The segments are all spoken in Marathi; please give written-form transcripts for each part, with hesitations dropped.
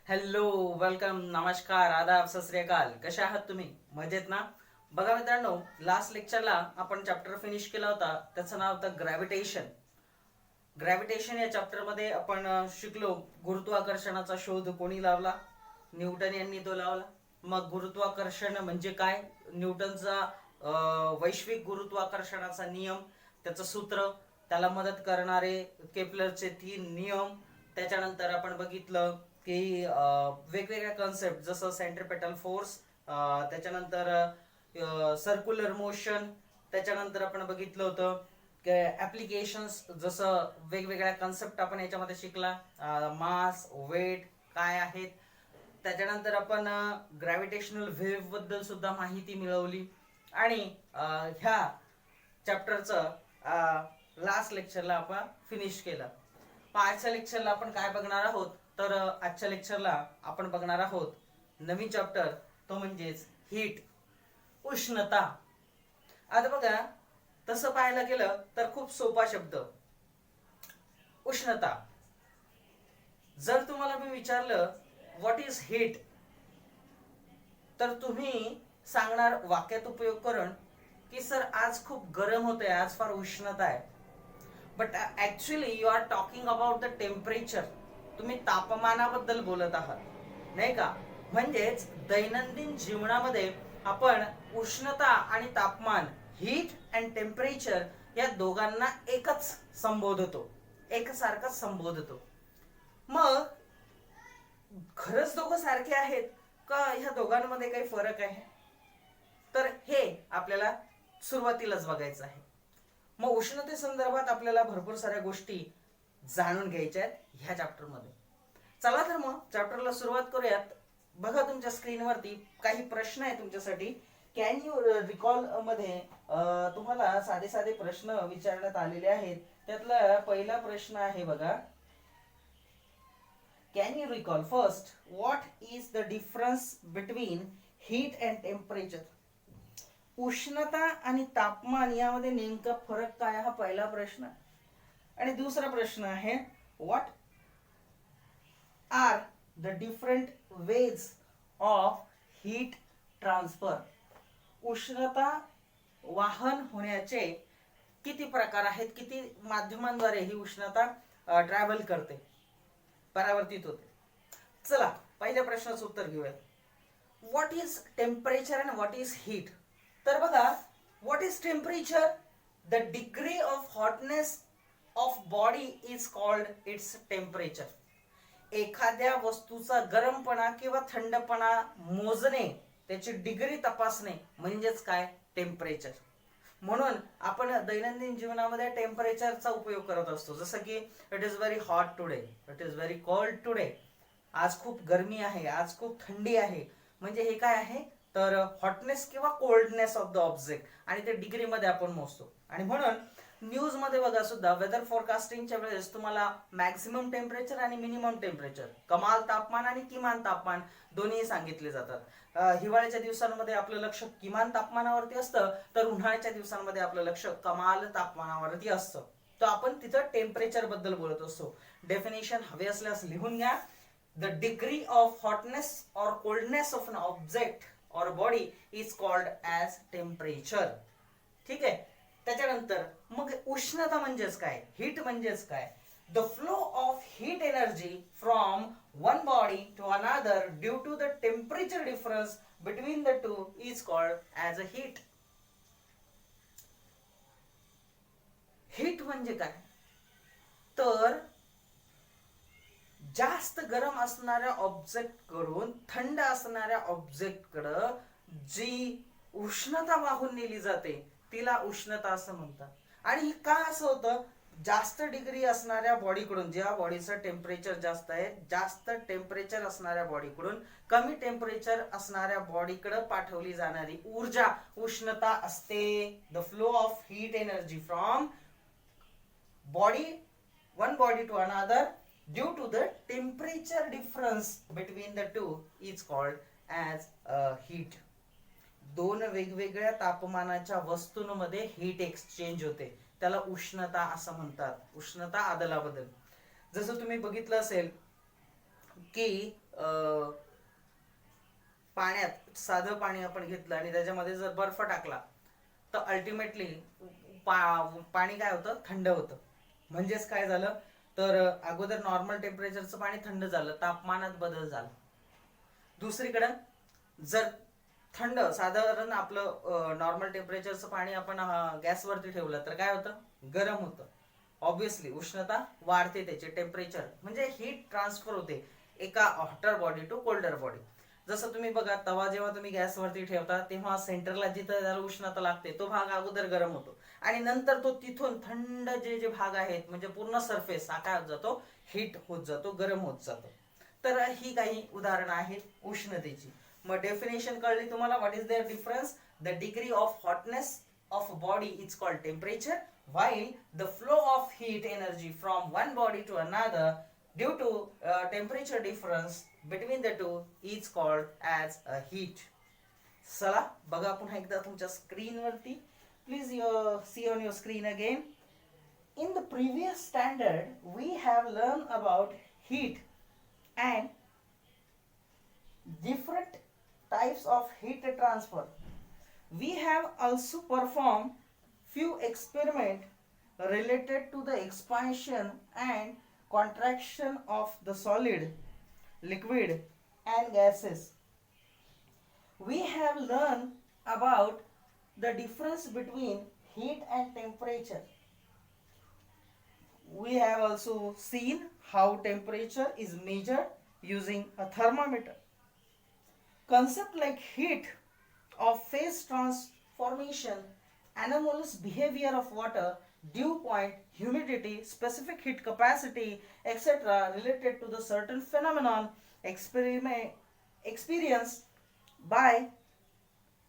हॅलो, वेलकम, नमस्कार, आदाब, सत श्री अकाल. कशा आहात तुम्ही? मजेत ना? बघा मित्रांनो, लास्ट लेक्चरला आपण चॅप्टर फिनिश केला होता. त्याचं नाव होतं ग्रॅव्हिटेशन. ग्रॅव्हिटेशन या चॅप्टरमध्ये आपण शिकलो गुरुत्वाकर्षणाचा शोध कोणी लावला? न्यूटन यांनी तो लावला. मग गुरुत्वाकर्षण म्हणजे काय? न्यूटनचा वैश्विक गुरुत्वाकर्षणाचा नियम, त्याचं सूत्र, त्याला मदत करणारे केपलरचे 3 नियम. त्याच्यानंतर आपण बघितलं की वेगवेगळ्या कन्सेप्ट जसं सेंट्रिपेटल फोर्स, त्याच्यानंतर सर्क्युलर मोशन. त्याच्यानंतर आपण बघितलं होतं ऍप्लिकेशन्स, जसं वेगवेगळ्या कन्सेप्ट आपण याच्यामध्ये शिकला. मास, वेट काय आहेत. त्याच्यानंतर आपण ग्रॅव्हिटेशनल वेव्ह बद्दल सुद्धा माहिती मिळवली. आणि ह्या चॅप्टरचं लास्ट लेक्चरला आपण फिनिश केलं. आजच्या लेक्चरला आपण काय बघणार आहोत? तर आजच्या लेक्चरला आपण बघणार आहोत नवीन चॅप्टर, तो म्हणजेच हीट, उष्णता. आता बघा, तसं पाहायला गेलं तर खूप सोपा शब्द उष्णता. जर तुम्हाला मी विचारलं व्हॉट इज हीट, तर तुम्ही सांगणार वाक्यात उपयोग करून की सर आज खूप गरम होतंय, आज फार उष्णता आहे. But actually you are talking about the temperature. तुम्ही तापमानाबद्दल बोलत आहात, नाही का? म्हणजेच दैनंदिन जीवनामध्ये आपण उष्णता आणि तापमान, हीट अँड टेम्परेचर, या दोघांना एकच संबोधतो, एकसारखंच संबोधतो. मग खरंच दोघं सारखे आहेत का? ह्या दोघांमध्ये काही फरक आहे? तर हे आपल्याला सुरुवातीलाच बघायचं आहे. मग उष्णतेसंदर्भात आपल्याला भरपूर साऱ्या गोष्टी जाणून घ्यायच्या आहेत ह्या चॅप्टरमध्ये. चला तर मग चॅप्टरला सुरुवात करूयात. बघा, तुमच्या स्क्रीनवरती काही प्रश्न आहे तुमच्यासाठी. कॅन यू रिकॉल मध्ये तुम्हाला साधे साधे प्रश्न विचारण्यात आलेले आहेत. त्यातला पहिला प्रश्न आहे बघा. Can you recall first, what is the difference between heat and temperature? उष्णता आणि तापमान यामध्ये नेमका फरक काय? हा पहिला प्रश्न. आणि दुसरा प्रश्न आहे, what are the different ways of heat transfer? उष्णता वाहन होण्याचे किती प्रकार आहेत, किती माध्यमांद्वारे ही उष्णता ट्रॅव्हल करते, परावर्तित होते. चला पहिल्या प्रश्नाचं उत्तर घेऊया. What is temperature and what is heat? तर बघा, what is temperature? The degree of hotness of body is called its temperature. एखाद्या वस्तूचा गरमपणा किंवा थंडपणा मोजणे, त्याची डिग्री तपासणे म्हणजेच काय? टेम्परेचर. म्हणून आपण दैनंदिन जीवनामध्ये टेम्परेचरचा उपयोग करत असतो. जसं की it is very hot today, it is very cold today. आज खूप गरमी आहे, आज खूप थंडी आहे. म्हणजे हे काय आहे? तर हॉटनेस किंवा कोल्डनेस ऑफ द ऑब्जेक्ट, आणि ते डिग्रीमध्ये आपण मोजतो. आणि म्हणून न्यूज मध्ये बघा सुद्धा वेदर फोरकास्टिंगच्या वेळेस तुम्हाला मॅक्सिमम टेम्परेचर आणि मिनिमम टेम्परेचर, कमाल तापमान आणि किमान तापमान दोन्ही सांगितले जातात. हिवाळ्याच्या दिवसांमध्ये आपलं लक्ष किमान तापमानावरती असतं, तर उन्हाळ्याच्या दिवसांमध्ये आपलं लक्ष कमाल तापमानावरती असतं. तर आपण तिथं टेम्परेचर बद्दल बोलत असतो. डेफिनेशन हवे असल्यास लिहून घ्या. द डिग्री ऑफ हॉटनेस और कोल्डनेस ऑफ एन ऑब्जेक्ट और body is called as temperature. ठीक आहे. त्याच्यानंतर मग उष्णता म्हणजेच काय? हीट म्हणजेच काय? The flow of heat energy from one body to another due to the temperature difference between the two is called as a heat. Heat म्हणजे काय? तर जास्त गरम असणाऱ्या ऑब्जेक्ट कडून थंड असणाऱ्या ऑब्जेक्ट कडं जी उष्णता वाहून नेली जाते तिला उष्णता असं म्हणतात. आणि का असं होतं? जास्त डिग्री असणाऱ्या बॉडीकडून, ज्या बॉडीचं टेम्परेचर जास्त आहे, जास्त टेम्परेचर असणाऱ्या बॉडीकडून कमी टेम्परेचर असणाऱ्या बॉडीकडे पाठवली जाणारी ऊर्जा उष्णता असते. The flow of heat energy from body, one body to another due to the temperature difference between the two is called as heat. दोन वेगवेगळ्या तापमानाच्या वस्तूंमध्ये हीट एक्सचेंज होते, त्याला उष्णता असं म्हणतात. उष्णता आदला बदल. जसं तुम्ही बघितलं असेल की पाण्यात साधं पाणी आपण घेतलं आणि त्याच्यामध्ये जर बर्फ टाकला तर अल्टिमेटली पाणी काय होतं, थंड होतं. म्हणजेच काय झालं तर अगोदर नॉर्मल टेम्परेचरचं पाणी थंड झालं, तापमानात बदल झाला. दुसरीकडं जर थंड साधारण आपलं नॉर्मल टेम्परेचरचं पाणी आपण गॅसवरती ठेवलं तर काय होतं, गरम होतं. ऑब्विसली उष्णता वाढते, त्याचे टेम्परेचर म्हणजे हीट ट्रान्सफर होते एका hotter body to colder body. जसं तुम्ही बघा, तवा जेव्हा तुम्ही गॅसवरती ठेवता तेव्हा सेंटरला जिथं त्याला उष्णता लागते तो भाग अगोदर गरम होतो आणि नंतर तो तिथून थंड जे जे भाग आहेत म्हणजे पूर्ण सरफेस हा काय होत जातो, हीट होत जातो, गरम होत जातो. तर ही काही उदाहरणं आहेत उष्णतेची. मग डेफिनेशन कळली तुम्हाला. What is their difference? The degree of hotness of a body is called temperature, while the flow of heat energy from one body to another due to temperature difference between the two is called as a heat. चला बघा पुन्हा एकदा तुमच्या स्क्रीनवरती. Please see on your screen again. In the previous standard we have learned about heat and different types of heat transfer. We have also performed few experiments related to the expansion and contraction of the solid, liquid and gases. We have learned about the difference between heat and temperature. We have also seen how temperature is measured using a thermometer. Concept like heat of phase transformation, anomalous behavior of water, dew point, humidity, specific heat capacity, etc. related to the certain phenomenon experienced by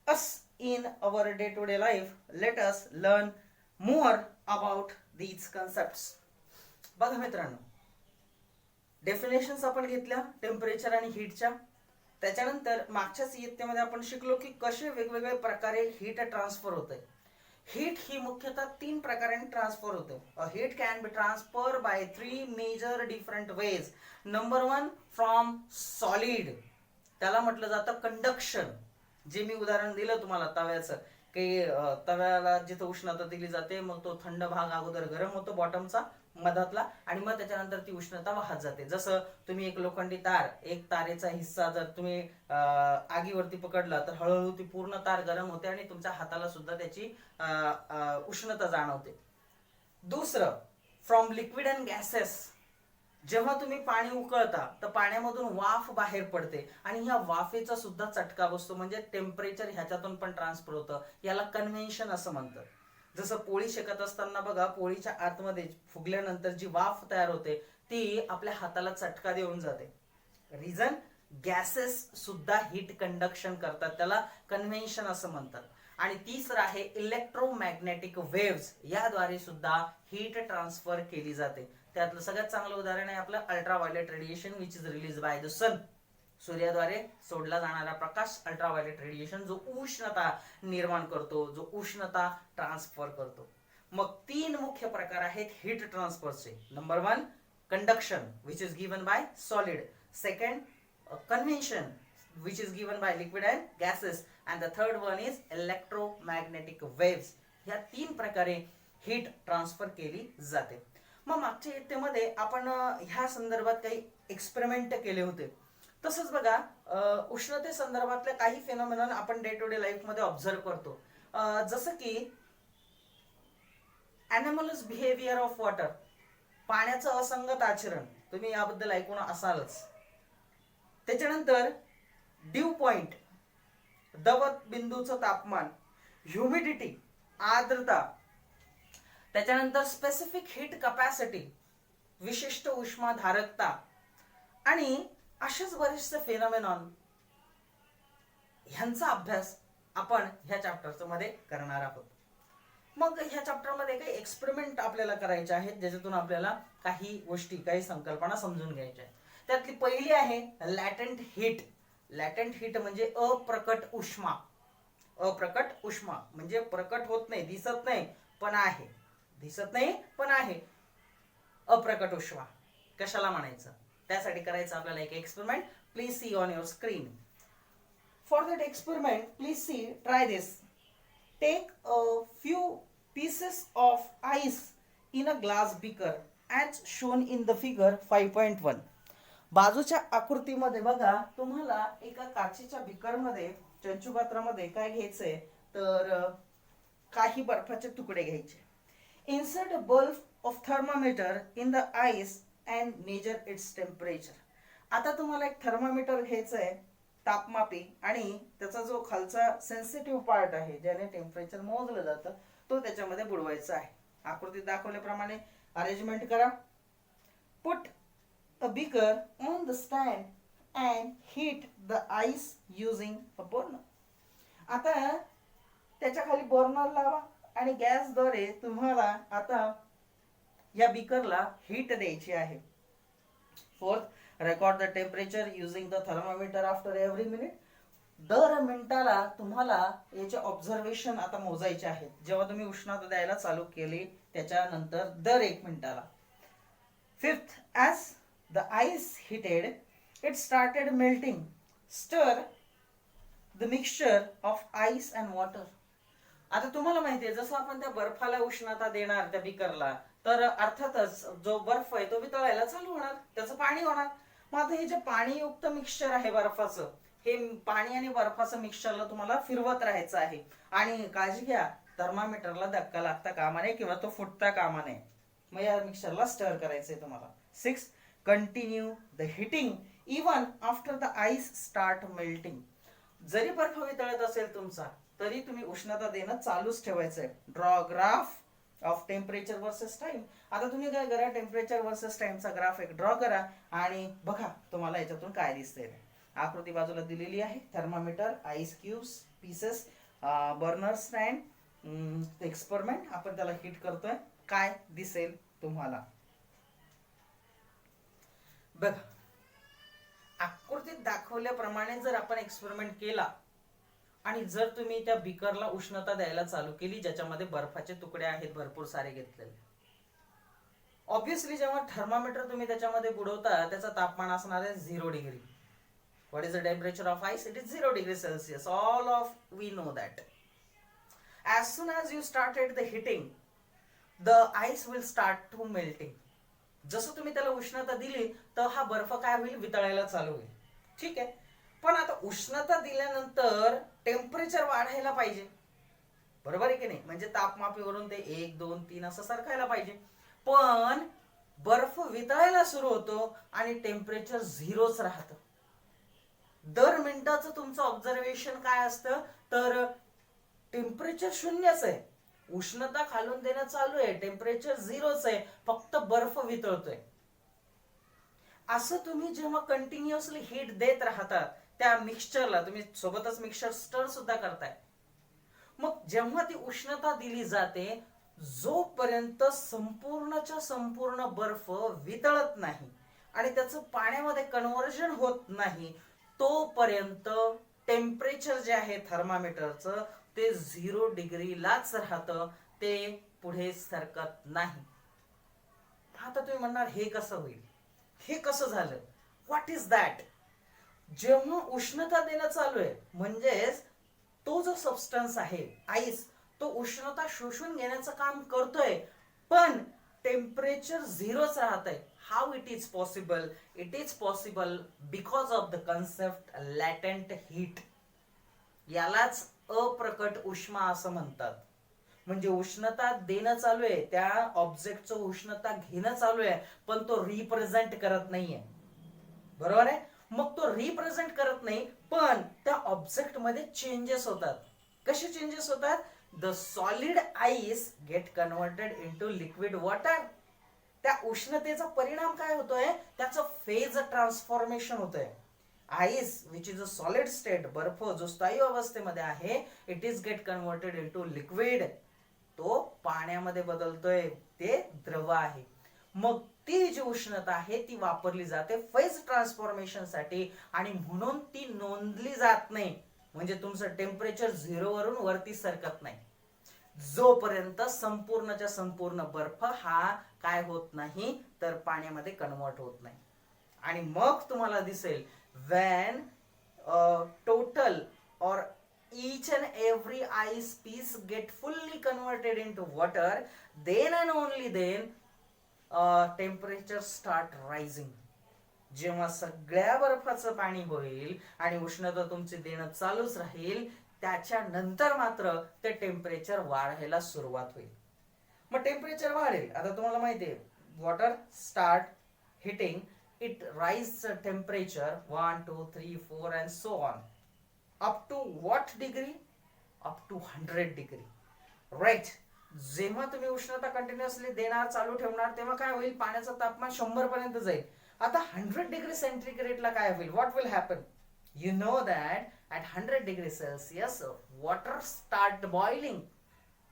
us in our day-to-day life. Let us learn more about these concepts. बघा मित्रांनो, डेफिनेशन्स आपण घेतल्या टेम्परेचर आणि हीटच्या. त्याच्यानंतर मागच्याच इयत्तेमध्ये आपण शिकलो की कसे वेगवेगळे प्रकारे हीट ट्रान्सफर होते. हीट ही मुख्यतः 3 प्रकारांनी ट्रान्सफर होते. Heat can be transfer by 3 major different ways. Number 1 from solid, त्याला म्हटलं जातं कंडक्शन. जे मी उदाहरण दिलं तुम्हाला तव्याचं, की तव्याला जिथं उष्णता दिली जाते मग तो थंड भाग अगोदर गरम होतो बॉटमचा मधातला आणि मग त्याच्यानंतर ती उष्णता वाहत जाते. जसं तुम्ही एक लोखंडी तार, एक तारेचा हिस्सा जर तुम्ही आगीवरती पकडला तर हळूहळू ती पूर्ण तार गरम होते आणि तुमच्या हाताला सुद्धा त्याची उष्णता जाणवते. दुसरं फ्रॉम लिक्विड अँड गॅसेस, जेव्हा तुम्ही पाणी उकळता तर पाण्यामधून वाफ बाहेर पडते आणि ह्या वाफेचा सुद्धा चटका बसतो, म्हणजे टेम्परेचर ह्याच्यातून पण ट्रान्सफर होतं. याला कन्व्हेन्शन असं म्हणतात. जसं पोळी शेकत असताना बघा, पोळीच्या आतमध्ये फुगल्यानंतर जी वाफ तयार होते ती आपल्या हाताला चटका देऊन जाते. रिझन, गॅसेस सुद्धा हीट कंडक्शन करतात, त्याला कन्व्हेन्शन असं म्हणतात. आणि तिसरं आहे इलेक्ट्रोमॅग्नेटिक वेव्स, याद्वारे सुद्धा हीट ट्रान्सफर केली जाते. त्यातलं सगळ्यात चांगलं उदाहरण आहे आपलं ultraviolet radiation which is released by the sun. सूर्याद्वारे सोडला जाणारा प्रकाश अल्ट्राव्हायोलेट रेडिएशन जो उष्णता निर्माण करतो, जो उष्णता ट्रान्सफर करतो. मग 3 मुख्य प्रकार आहेत हीट ट्रान्सफरचे. Number 1 conduction which is given by solid, second convention which is given by liquid and gases, and the third one is electromagnetic waves. ह्या 3 प्रकारे हीट ट्रान्सफर केली जाते. मग मागच्या इयत्तेमध्ये आपण ह्या संदर्भात काही एक्सपेरिमेंट केले होते. तसंच बघा, उष्णते संदर्भातले काही फेनॉमेनॉन आपण डे टू डे लाईफ मध्ये ऑब्झर्व करतो. जसं की एनॉमलस बिहेवियर ऑफ वॉटर, पाण्याचं असंगत आचरण, तुम्ही याबद्दल ऐकून असालच. त्याच्यानंतर ड्यू पॉइंट, दवत बिंदूचं तापमान, ह्युमिडिटी, आर्द्रता, त्याच्यानंतर स्पेसिफिक हीट कॅपॅसिटी, विशिष्ट उष्माधारकता आणि असेच बरेचसे फेनॉमेनॉन, ह्यांचा अभ्यास आपण ह्या चॅप्टर मध्ये करणार आहोत. मग ह्या चॅप्टर मध्ये काही एक्सपेरिमेंट आपल्याला करायचे आहेत ज्याच्यातून आपल्याला काही गोष्टी, काही संकल्पना समजून घ्यायच्या आहेत. त्यातली पहिली आहे लॅटेंट हीट. लॅटेंट हीट म्हणजे अप्रकट उष्मा. अप्रकट उष्मा म्हणजे प्रकट होत नाही, दिसत नाही पण आहे, दिसत नाही पण आहे. अप्रकट उष्मा कशाला म्हणायचं? त्यासाठी करायचं आपल्याला एक experiment. Please see on your screen. For that experiment please see, try this. Take a few pieces of ice in a glass beaker as shown in the figure 5.1. बाजूच्या आकृतीमध्ये बघा, तुम्हाला एका काचेच्या बिकरमध्ये, चंचुपात्रामध्ये काय घ्यायचंय तर काही बर्फाचे तुकडे घ्यायचे. Insert a bulb of thermometer in the ice and measure its temperature. आता तुम्हाला एक थर्मामीटर घ्यायचं आहे, तापमापी, आणि त्याचा जो खालचा सेन्सिटिव्ह पार्ट आहे ज्याने टेम्परेचर मोजलं जातं तो त्याच्यामध्ये बुडवायचा आहे. आकृतीत दाखवल्याप्रमाणे अरेंजमेंट करा. Put a beaker on the stand and heat the ice using a burner. आता त्याच्या खाली बर्नर लावा आणि गॅसद्वारे तुम्हाला आता या बीकरला हीट द्यायची आहे. Fourth, record the temperature using the thermometer after every minute. दर मिनिटाला तुम्हाला याचे ऑब्झर्वेशन आता मोजायचे आहेत. जेव्हा तुम्ही उष्णता द्यायला चालू केली त्याच्यानंतर दर 1 मिनिटाला. Fifth, as the ice heated it started melting. Stir the mixture of ice and water. आता तुम्हाला माहिती आहे, जसं आपण त्या बर्फाला उष्णता देणार त्या बिकरला, तर अर्थातच जो बर्फ आहे तो वितळायला चालू होणार, त्याचं पाणी होणार. मग आता हे जे पाणीयुक्त मिक्सचर आहे बर्फाचं, हे पाणी आणि बर्फाचं मिक्सचरला तुम्हाला फिरवत राहायचं आहे. आणि काळजी घ्या, थर्मामीटरला धक्का लागता कामा नये किंवा तो फुटता कामा नये. मग या मिक्सचरला स्टर करायचंय तुम्हाला. 6, continue the heating even after the ice start melting. जरी बर्फ वितळत असेल तुमचा तरी तुम्ही उष्णता देणं चालूच ठेवायचंय. Draw graph of temperature versus time. आता तुम्ही काय करा, टेम्परेचर वर्सेस टाइमचा ग्राफ एक ड्रॉ करा आणि बघा तुम्हाला याच्यातून काय दिसतंय. आकृती बाजूला दिलेली आहे. Thermometer, ice cubes, pieces, burner stand, experiment. आपण त्याला हीट करतोय, काय दिसेल तुम्हाला बघा. आकृतीत दाखवल्याप्रमाणे जर आपण एक्सपेरिमेंट केला आणि जर तुम्ही त्या बीकरला उष्णता द्यायला चालू केली ज्याच्यामध्ये बर्फाचे तुकडे आहेत भरपूर सारे घेतलेले, ऑब्विसली जेव्हा थर्मामीटर तुम्ही त्याच्यामध्ये बुडवता त्याचं तापमान असणार आहे 0 degree. What is the temperature of ice? It is 0 degrees Celsius. All of we know that. As soon as you started the heating, the ice will start to melting. जसं तुम्ही त्याला उष्णता दिली तर हा बर्फ काय होईल, वितळायला चालू होईल. ठीक आहे, पण आता उष्णता दिल्यानंतर टेम्परेचर वाढायला पाहिजे, बरोबर आहे की नाही? म्हणजे तापमापीवरून ते 1, 2, 3 असं सरकायला पाहिजे. पण बर्फ वितळायला सुरू होतो आणि टेम्परेचर 0च राहतं. दर मिनिटाचं तुमचं ऑब्झर्वेशन काय असतं तर टेम्परेचर 0च आहे, उष्णता खालून देणं चालू आहे, टेम्परेचर 0च आहे, फक्त बर्फ वितळतोय. असं तुम्ही जेव्हा कंटिन्युअसली हीट देत राहता त्या मिक्सचरला, तुम्ही सोबतच मिक्सचर स्टर सुद्धा करताय, मग जेव्हा ती उष्णता दिली जाते, जोपर्यंत संपूर्णच्या संपूर्ण बर्फ वितळत नाही आणि त्याचं पाण्यामध्ये कन्व्हर्जन होत नाही तोपर्यंत टेम्परेचर जे आहे थर्मामीटरचं ते 0 डिग्रीलाच राहतं, ते पुढे सरकत नाही. आता तुम्ही म्हणणार हे कसं होईल, हे कसं झालं, व्हॉट इज दॅट? जेव्हा उष्णता देणं चालू आहे म्हणजेच तो जो सबस्टन्स आहे आईस, तो उष्णता शोषून घेण्याचं काम करतोय, पण टेम्परेचर 0च राहतंय. How it is possible? It is possible because of the concept latent heat. यालाच अप्रकट उष्मा असं म्हणतात. म्हणजे उष्णता देणं चालू आहे, त्या ऑब्जेक्टचं उष्णता घेणं चालू आहे, पण तो रिप्रेझेंट करत नाहीये, बरोबर आहे? मग तो रिप्रेझेंट करत नाही, पण त्या ऑब्जेक्ट मध्ये चेंजेस होतात. कसे चेंजेस होतात? The solid ice get converted into liquid water. त्या उष्णतेचा परिणाम काय होतोय? त्याचं फेज ट्रान्सफॉर्मेशन होतंय. Ice which is a solid state, बर्फ जो स्थायी अवस्थेमध्ये आहे, it is get converted into liquid. तो पाण्यामध्ये बदलतोय, ते द्रव आहे. मग ती जी उष्णता आहे ती वापरली जाते फेज ट्रान्सफॉर्मेशन साठी आणि म्हणून ती नोंदली जात नाही. म्हणजे तुमचं टेम्परेचर 0 वरून वरती सरकत नाही जोपर्यंत संपूर्णच्या संपूर्ण बर्फ हा काय होत नाही तर पाण्यामध्ये कन्वर्ट होत नाही. आणि मग तुम्हाला दिसेल when total or each and every ice piece get fully converted into water, then and only then temperature start rising. जेव्हा सगळ्या बर्फाचं पाणी होईल आणि उष्णता तुमची देणं चालूच राहील, त्याच्यानंतर मात्र ते टेम्परेचर वाढायला सुरुवात होईल. मग टेम्परेचर वाढेल. आता तुम्हाला माहिती आहे, water start heating, it rise temperature 1 2 3 4 and so on up to what degree, up to 100 degree, right. जेव्हा तुम्ही उष्णता कंटिन्युअसली देणार, चालू ठेवणार, तेव्हा काय होईल, पाण्याचं तापमान 100 पर्यंत जाईल. आता 100 डिग्री सेंटीग्रेडला काय होईल, what will happen, you know that at 100 degree Celsius water start boiling.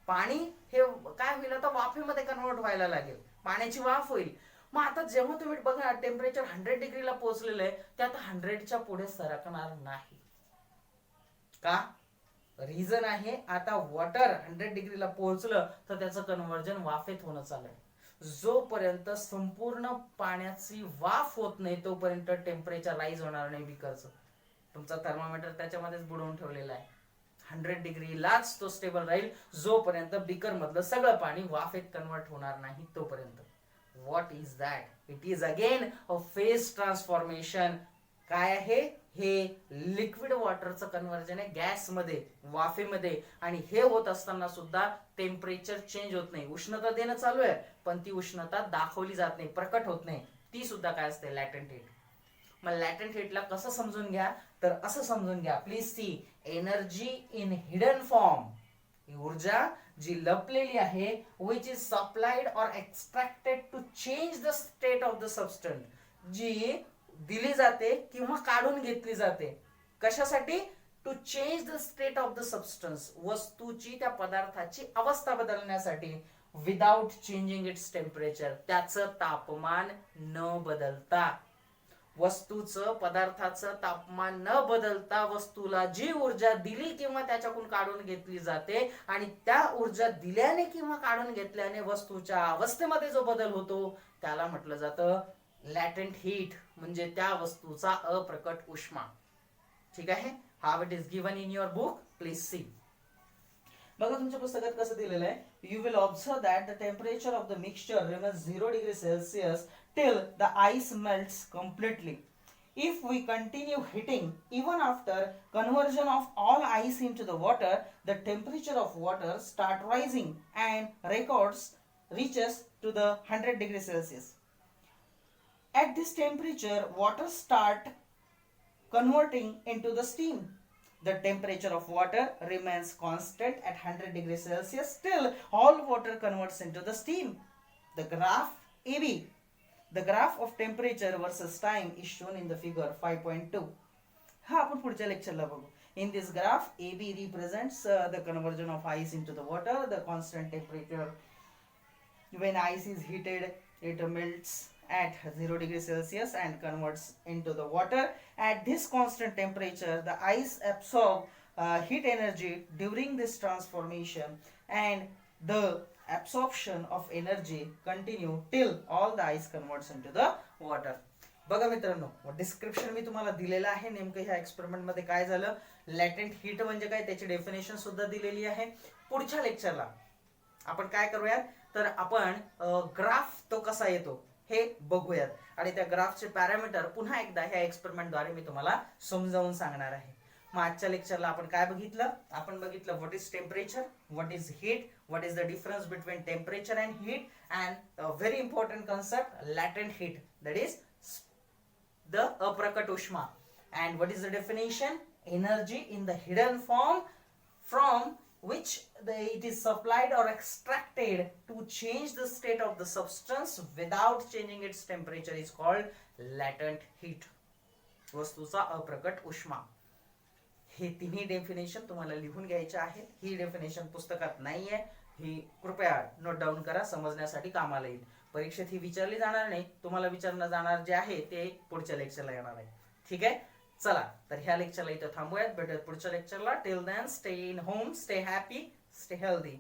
पाणी हे काय होईल, आता वाफेमध्ये कन्वर्ट व्हायला लागेल, पाण्याची वाफ होईल. मग आता जेव्हा तुम्ही बघा टेम्परेचर 100 डिग्रीला पोहोचलेलं आहे, ते आता 100च्या पुढे सरकणार नाही. का? रिझन आहे, आता वॉटर 100 डिग्रीला पोहोचलं तर त्याचं कन्व्हर्जन वाफेत होणं चालू आहे. जोपर्यंत संपूर्ण पाण्याची वाफ होत नाही तोपर्यंत टेम्परेचर राईज होणार नाही बीकरचं. तुमचा थर्मामीटर त्याच्यामध्येच बुडवून ठेवलेला आहे. 100 डिग्रीलाच तो स्टेबल राहील जोपर्यंत बीकर मधलं सगळं पाणी वाफेत कन्वर्ट होणार नाही तोपर्यंत. What is that? It is again a phase transformation. काय आहे हे? लिक्विड वॉटरचं कन्व्हर्जन आहे गॅसमध्ये, वाफेमध्ये. आणि हे होत असताना सुद्धा टेम्परेचर चेंज होत नाही. उष्णता देणं चालू आहे पण ती उष्णता दाखवली जात नाही, प्रकट होत नाही. ती सुद्धा काय असते? लॅटेंट हीट. मग लॅटेंट हीटला कसं समजून घ्या, तर असं समजून घ्या, please see, energy in hidden form, ऊर्जा जी लपलेली आहे, which is supplied or extracted to change the state of the substance, जी दिली जाते किंवा काढून घेतली जाते. कशासाठी? To change the state of the substance, वस्तूची, त्या पदार्थाची अवस्था बदलण्यासाठी. विदाउट चेंजिंग इट्स टेम्परेचर, त्याचं तापमान न बदलता. वस्तूचं, पदार्थाचं तापमान न बदलता वस्तूला जी ऊर्जा दिली किंवा त्याच्याकडून काढून घेतली जाते, आणि त्या ऊर्जा दिल्याने किंवा काढून घेतल्याने वस्तूच्या अवस्थेमध्ये जो बदल होतो त्याला म्हटलं जातं लॅटेंट हीट, म्हणजे त्या वस्तूचा अप्रकट उष्मा. ठीक आहे? How it is given in your book, please see. बघा तुमच्या पुस्तकात कसं दिलेलं आहे, you will observe that the temperature of the mixture remains 0 degree Celsius till the ice melts completely. If we continue heating even after conversion of all ice into the water, the temperature of water start rising and reaches to the 100 degree Celsius. At this temperature, water start converting into the steam. The temperature of water remains constant at 100 degree Celsius till all water converts into the steam. The graph AB, the graph of temperature versus time, is shown in the figure 5.2. हा आपण पुढच्या लेक्चरला बघू. In this graph, AB represents the conversion of ice into the water. The constant temperature when ice is heated, it melts at 0 degree Celsius and converts into the water. At this constant temperature, the ice absorbs heat energy during this transformation, and the absorption of energy continue till all the ice converts into the water. बघा मित्रांनो, डिस्क्रिप्शन मी तुम्हाला दिलेलं आहे. नेमकं ह्या एक्सपेरिमेंट मध्ये काय झालं, लॅटेंट हीट म्हणजे काय त्याची डेफिनेशन सुद्धा दिलेली आहे. पुढच्या लेक्चरला आपण काय करूयात, तर आपण ग्राफ तो कसा येतो हे बघूयात, आणि त्या ग्राफचे पॅरामीटर पुन्हा एकदा ह्या एक्सपेरिमेंट द्वारे मी तुम्हाला समजावून सांगणार आहे. मग आजच्या लेक्चरला आपण काय बघितलं, आपण बघितलं what is temperature, what is heat, what is the difference between temperature and heat, and very important concept latent heat, that is the अप्रकट उष्मा. And what is the definition, energy in the hidden form from which it is supplied or extracted to change the state of the substance without changing its temperature is called latent heat. वस्तूचा अप्रकट उष्मा. हे तिन्ही डेफिनेशन तुम्हाला लिहून घ्यायचे आहेत. ही डेफिनेशन पुस्तकात नाहीये, ही कृपया नोट डाऊन करा, समजण्यासाठी कामाला येईल. परीक्षेत ही विचारली जाणार नाही, तुम्हाला विचारलं जाणार जे आहे ते पुढच्या लेक्चरला येणार आहे. ठीक आहे, चला तर ह्या लेक्चरला इथं थांबूयात. भेटूयात पुढच्या लेक्चरला. Till then stay in home, stay happy, stay healthy.